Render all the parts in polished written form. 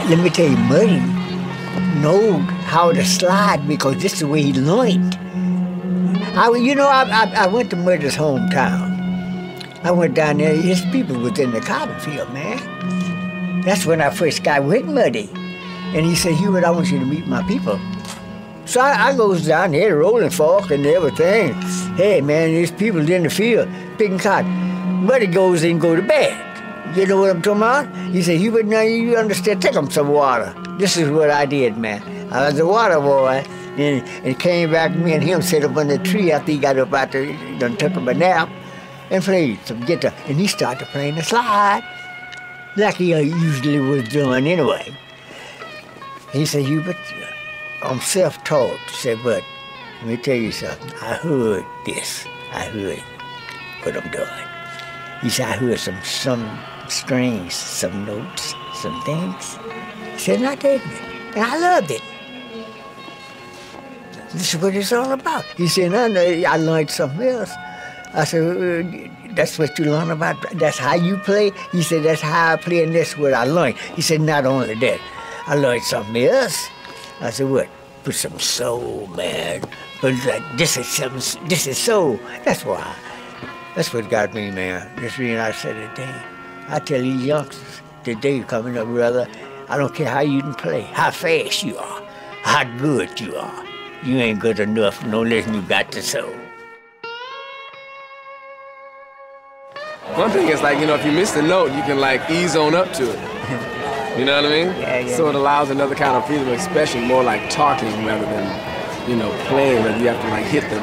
let me tell you, Muddy know how to slide because this is the way he learned. I went to Muddy's hometown. I went down there, his people was in the cotton field, man. That's when I first got with Muddy. And he said, Hubert, I want you to meet my people. So I goes down there, rolling fork and everything. Hey, man, there's people in the field picking cotton. Muddy goes in and go to bed. You know what I'm talking about? He said, Hubert, now you understand, take him some water. This is what I did, man. I was a water boy. And came back, me and him sat up under the tree after he got up out there, done took him a nap, and played some guitar. And he started playing the slide, like he usually was doing anyway. He said, Hubert, I'm self-taught. He said, but let me tell you something. I heard this. I heard what I'm doing. He said, I heard some strings, some notes, some things. He said, and I did it. And I loved it. This is what it's all about. He said, I learned something else. I said, that's what you learn about? That's how you play? He said, that's how I play, and that's what I learned. He said, not only that, I learned something else. I said, what? Put some soul, man. But like, this is soul. That's why. That's what got me, man. That's the reason I said today. I tell these youngsters, today coming up, brother, I don't care how you can play, how fast you are, how good you are. You ain't good enough no less than you got the soul. One thing is like, if you miss the note, you can like ease on up to it. You know what I mean? Yeah. So it allows another kind of freedom of expression, more like talking rather than, playing, where you have to like hit the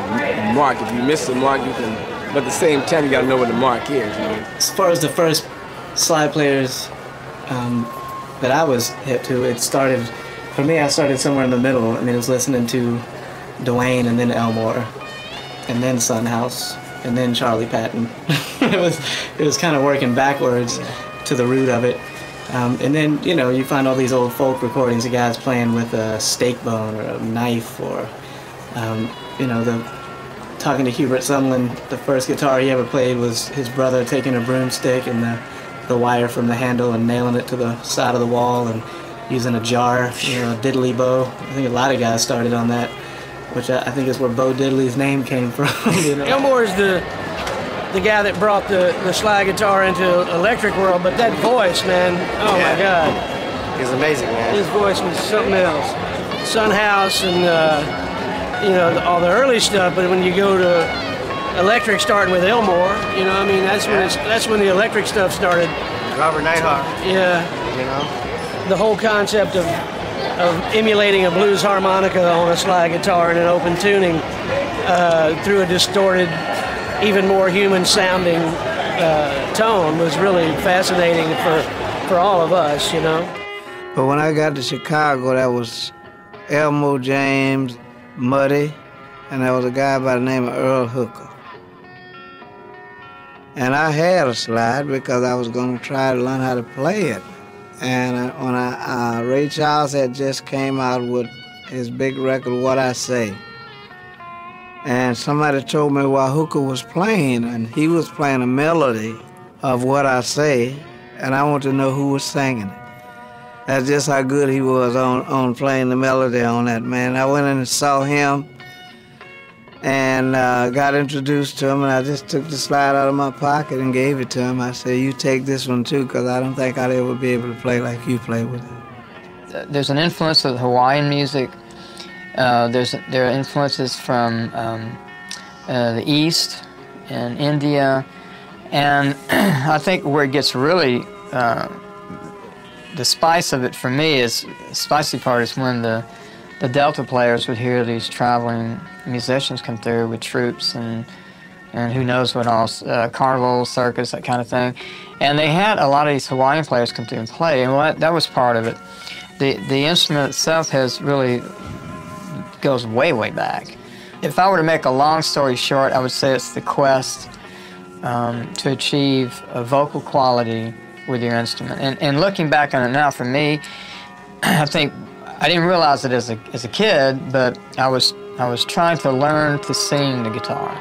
mark. If you miss the mark, you can, but at the same time, you gotta know what the mark is, As far as the first slide players that I was hip to, it started, for me, I started somewhere in the middle. I mean, I was listening to Dwayne and then Elmore, and then Sunhouse, and then Charlie Patton. it was kind of working backwards to the root of it. And then, you find all these old folk recordings of guys playing with a steak bone or a knife or, talking to Hubert Sumlin, the first guitar he ever played was his brother taking a broomstick and the wire from the handle and nailing it to the side of the wall and using a jar, a diddly bow. I think a lot of guys started on that, which I think is where Bo Diddley's name came from. Elmore's the guy that brought the slide guitar into electric world, but that voice, man, oh my God. He's amazing, man. His voice was something else. Sunhouse and, all the early stuff, but when you go to electric starting with Elmore, that's when the electric stuff started. Robert Nighthawk. Yeah. The whole concept of emulating a blues harmonica on a slide guitar in an open tuning through a distorted, even more human sounding tone was really fascinating for all of us, But when I got to Chicago, that was Elmo James, Muddy, and there was a guy by the name of Earl Hooker. And I had a slide because I was going to try to learn how to play it. And when Ray Charles had just came out with his big record, What I Say. And somebody told me while Hooker was playing, and he was playing a melody of What I Say, and I want to know who was singing it. That's just how good he was on playing the melody on that, man. I went in and saw him and got introduced to him, and I just took the slide out of my pocket and gave it to him. I said, you take this one too, because I don't think I'd ever be able to play like you play with it. There's an influence of Hawaiian music. There are influences from the East and India, and I think where it gets really the spice of it for me is the spicy part is when the Delta players would hear these traveling musicians come through with troops and who knows what else, carnival, circus, that kind of thing, and they had a lot of these Hawaiian players come through and play, and that was part of it. The instrument itself goes way back. If I were to make a long story short, I would say it's the quest to achieve a vocal quality with your instrument. And looking back on it now, for me, I think I didn't realize it as a kid, but I was trying to learn to sing the guitar.